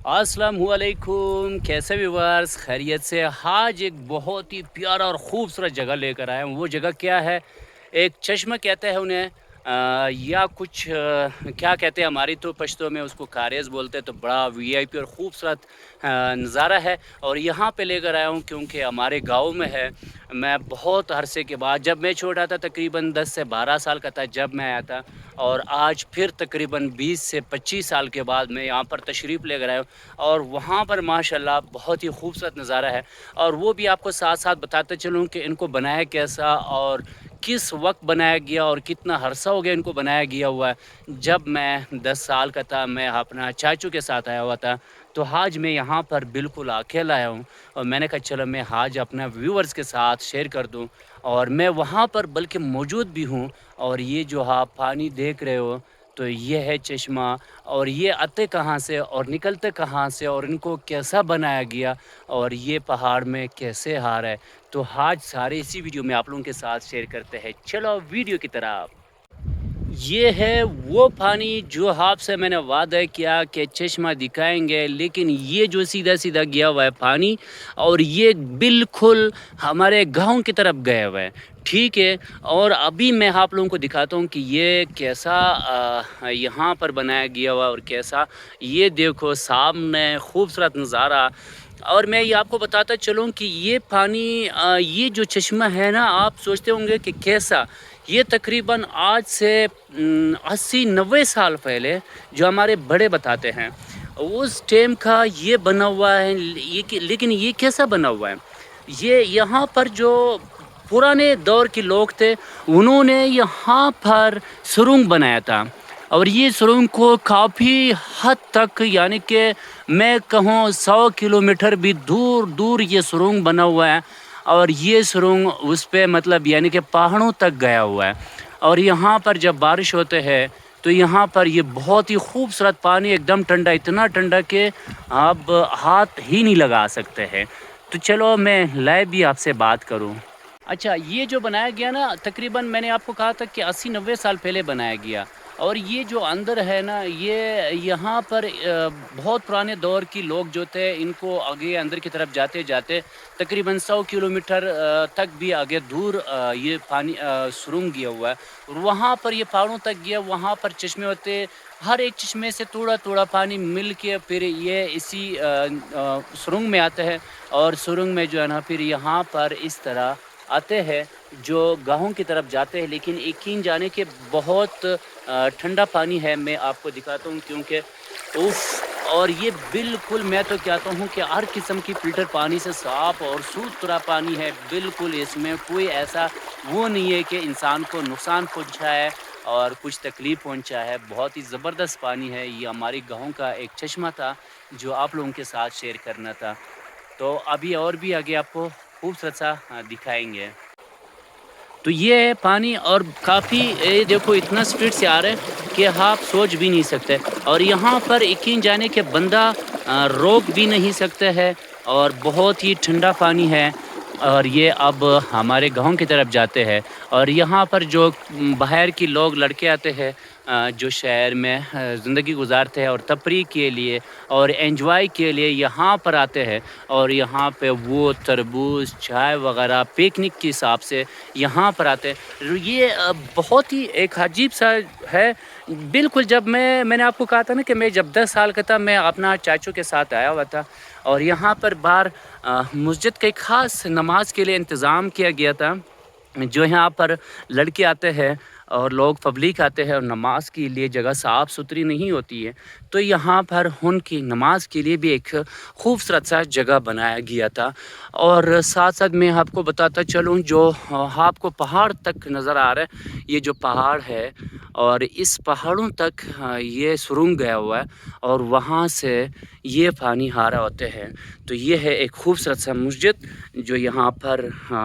अस्सलामुअलैकुम, कैसे व्यूअर्स, खैरियत से। आज एक बहुत ही प्यारा और ख़ूबसूरत जगह लेकर आया हूँ। वो जगह क्या है? एक चश्मा कहते हैं उन्हें, या कुछ क्या कहते हैं, हमारी तो पश्तो में उसको कारेज़ बोलते हैं। तो बड़ा वीआईपी और ख़ूबसूरत नज़ारा है और यहाँ पे लेकर आया हूँ क्योंकि हमारे गाँव में है। मैं बहुत अरसे के बाद, जब मैं छोटा था तकरीबन 10 से 12 साल का था जब मैं आया था, और आज फिर तकरीबन 20 से 25 साल के बाद मैं यहाँ पर तशरीफ़ लेकर आया हूँ। और वहाँ पर माशाल्लाह बहुत ही खूबसूरत नज़ारा है और वो भी आपको साथ साथ बताते चलूँ कि इनको बनाया कैसा और किस वक्त बनाया गया और कितना अरसा हो गया इनको बनाया गया हुआ है। जब मैं 10 साल का था, मैं अपना चाचू के साथ आया हुआ था। तो आज मैं यहाँ पर बिल्कुल अकेला आया हूँ और मैंने कहा चलो मैं आज अपना व्यूअर्स के साथ शेयर कर दूँ। और मैं वहाँ पर बल्कि मौजूद भी हूँ। और ये जो आप पानी देख रहे हो, तो ये है चश्मा। और ये आते कहाँ से और निकलते कहाँ से और इनको कैसा बनाया गया और ये पहाड़ में कैसे आ रहा है, तो आज सारे इसी वीडियो में आप लोगों के साथ शेयर करते हैं। चलो वीडियो की तरफ। ये है वो पानी जो आपसे मैंने वादा किया कि चश्मा दिखाएंगे, लेकिन ये जो सीधा सीधा गया हुआ है पानी, और ये बिल्कुल हमारे गांव की तरफ गया हुआ है। ठीक है। और अभी मैं आप लोगों को दिखाता हूँ कि ये कैसा यहाँ पर बनाया गया हुआ और कैसा, ये देखो सामने खूबसूरत नज़ारा। और मैं ये आपको बताता चलूँ कि ये पानी, ये जो चश्मा है ना, आप सोचते होंगे कि कैसा। ये तकरीबन आज से 80-90 साल पहले, जो हमारे बड़े बताते हैं, उस टाइम का ये बना हुआ है। लेकिन ये कैसा बना हुआ है? ये यहाँ पर जो पुराने दौर के लोग थे, उन्होंने यहाँ पर सुरंग बनाया था। और ये सुरंग को काफ़ी हद तक, यानी कि मैं कहूँ 100 किलोमीटर भी दूर दूर ये सुरंग बना हुआ है। और ये सुरंग उस पे मतलब यानी कि पहाड़ों तक गया हुआ है। और यहाँ पर जब बारिश होते हैं तो यहाँ पर ये बहुत ही खूबसूरत पानी, एकदम ठंडा, इतना ठंडा कि आप हाथ ही नहीं लगा सकते हैं। तो चलो मैं लाइव भी आपसे बात करूँ। अच्छा, ये जो बनाया गया ना, तकरीबन मैंने आपको कहा था कि 80-90 साल पहले बनाया गया। और ये जो अंदर है ना, ये यहाँ पर बहुत पुराने दौर की लोग जो थे, इनको आगे अंदर की तरफ जाते जाते तकरीबन 100 किलोमीटर तक भी आगे दूर ये पानी सुरंग गया हुआ है। और वहाँ पर ये पहाड़ों तक गया, वहाँ पर चश्मे होते, हर एक चश्मे से थोड़ा थोड़ा पानी मिल के फिर ये इसी सुरंग में आता है। और सुरंग में जो है ना, फिर यहाँ पर इस तरह आते हैं जो गाँव की तरफ जाते हैं। लेकिन यकीन जाने के बहुत ठंडा पानी है। मैं आपको दिखाता हूँ क्योंकि उफ। और ये बिल्कुल, मैं तो कहता हूँ कि हर किस्म की फ़िल्टर पानी से साफ़ और सुथरा पानी है। बिल्कुल इसमें कोई ऐसा वो नहीं है कि इंसान को नुकसान पहुँचाए और कुछ तकलीफ़ पहुँचाए है। बहुत ही ज़बरदस्त पानी है। ये हमारे गाँव का एक चश्मा था जो आप लोगों के साथ शेयर करना था। तो अभी और भी आगे आपको खूबसूरत सा दिखाएंगे। तो ये है पानी, और काफ़ी देखो इतना स्पीड से आ रहा है कि आप सोच भी नहीं सकते। और यहाँ पर यकीन जाने के बंदा रोक भी नहीं सकता है। और बहुत ही ठंडा पानी है। और ये अब हमारे गांव की तरफ जाते हैं। और यहाँ पर जो बाहर की लोग लड़के आते हैं, जो शहर में ज़िंदगी गुजारते हैं और तफरीह के लिए और एंजॉय के लिए यहाँ पर आते हैं। और यहाँ पे वो तरबूज, चाय वगैरह पिकनिक के हिसाब से यहाँ पर आते हैं। ये बहुत ही एक अजीब सा है। बिल्कुल, जब मैंने आपको कहा था ना कि मैं जब 10 साल का था, मैं अपना चाचू के साथ आया हुआ था। और यहाँ पर बाहर मस्जिद के ख़ास नमाज के लिए इंतज़ाम किया गया था। जो यहाँ पर लड़के आते हैं और लोग पब्लिक आते हैं, और नमाज के लिए जगह साफ़ सुथरी नहीं होती है, तो यहाँ पर उनकी नमाज के लिए भी एक खूबसूरत सा जगह बनाया गया था। और साथ साथ मैं आपको बताता चलूँ, जो आपको पहाड़ तक नज़र आ रहा है, ये जो पहाड़ है, और इस पहाड़ों तक ये सुरंग गया हुआ है। और वहाँ से ये पानी आ रहा होते हैं। तो ये है एक खूबसूरत सा मस्जिद, जो यहाँ पर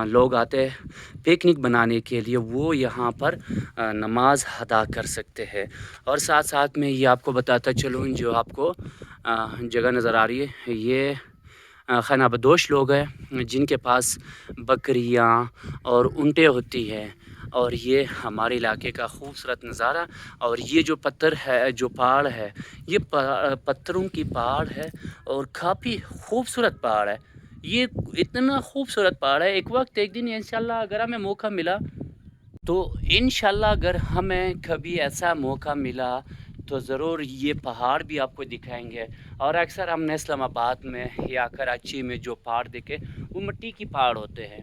लोग आते हैं पिकनिक बनाने के लिए, वो यहाँ पर नमाज अदा कर सकते हैं। और साथ साथ में ये आपको बताता चलूँ, जो आपको जगह नज़र आ रही है, ये खानाबदोश लोग हैं जिनके पास बकरियाँ और ऊँटें होती हैं। اور یہ ہمارے علاقے کا خوبصورت نظارہ. اور یہ جو پتھر ہے، جو پہاڑ ہے، یہ پتھروں کی پہاڑ ہے اور کافی خوبصورت پہاڑ ہے. یہ اتنا خوبصورت پہاڑ ہے. ایک دن انشاءاللہ اگر ہمیں موقع ملا تو انشاءاللہ اگر ہمیں کبھی ایسا موقع ملا تو ضرور یہ پہاڑ بھی آپ کو دکھائیں گے. اور اکثر ہم نے اسلام آباد میں یا کراچی میں جو پہاڑ دیکھے وہ مٹی کی پہاڑ ہوتے ہیں.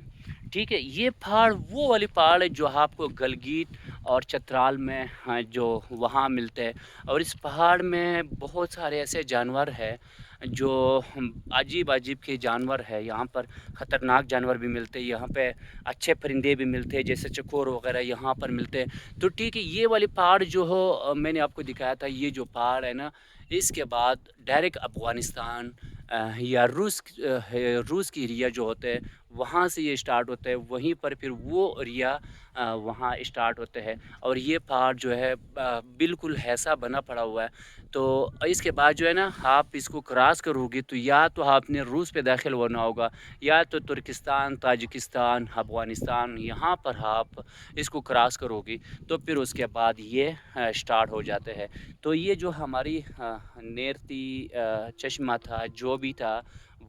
ٹھیک ہے، یہ پہاڑ وہ والی پہاڑ ہے جو آپ کو گلگیت اور چترال میں جو وہاں ملتے ہیں. اور اس پہاڑ میں بہت سارے ایسے جانور ہیں جو عجیب کے جانور ہے. یہاں پر خطرناک جانور بھی ملتے ہیں، یہاں پہ اچھے پرندے بھی ملتے ہیں جیسے چکور وغیرہ یہاں پر ملتے ہیں. تو ٹھیک ہے، یہ والی پہاڑ جو ہو میں نے آپ کو دکھایا تھا، یہ جو پہاڑ ہے نا، اس کے بعد ڈائریکٹ افغانستان یا روس کی ایریا جو ہوتے ہیں وہاں سے یہ اسٹارٹ ہوتا ہے. وہیں پر پھر وہ ایریا وہاں اسٹارٹ ہوتے ہیں. اور یہ پہاڑ جو ہے بالکل ایسا بنا پڑا ہوا ہے. تو اس کے بعد جو ہے نا، آپ اس کو کراس کرو گے تو یا تو آپ نے روس پہ داخل ہونا ہوگا، یا تو ترکستان، تاجکستان، افغانستان، یہاں پر آپ اس کو کراس کرو گی تو پھر اس کے بعد یہ اسٹارٹ ہو جاتے ہیں. تو یہ جو ہماری نیرتی چشمہ تھا، جو بھی تھا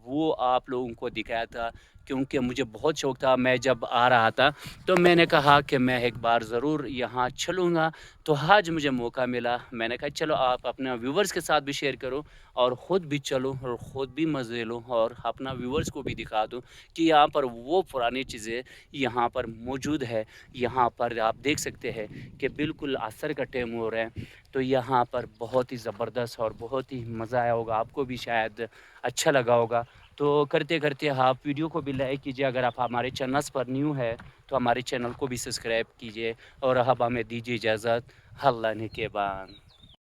وہ آپ لوگوں کو دکھایا تھا، کیونکہ مجھے بہت شوق تھا. میں جب آ رہا تھا تو میں نے کہا کہ میں ایک بار ضرور یہاں چلوں گا. تو آج مجھے موقع ملا، میں نے کہا چلو آپ اپنے ویورز کے ساتھ بھی شیئر کرو اور خود بھی چلو اور خود بھی مزے لو اور اپنا ویورز کو بھی دکھا دوں کہ یہاں پر وہ پرانی چیزیں یہاں پر موجود ہے. یہاں پر آپ دیکھ سکتے ہیں کہ بالکل عصر کا ٹائم ہو رہا ہے. تو یہاں پر بہت ہی زبردست اور بہت ہی مزہ آیا ہوگا، آپ کو بھی شاید اچھا لگا ہوگا. تو کرتے کرتے آپ ویڈیو کو بھی لائک کیجیے. اگر آپ ہمارے چینلز پر نیو ہے تو ہمارے چینل کو بھی سبسکرائب کیجیے. اور اب ہمیں دیجیے اجازت. اللہ نے کے بان.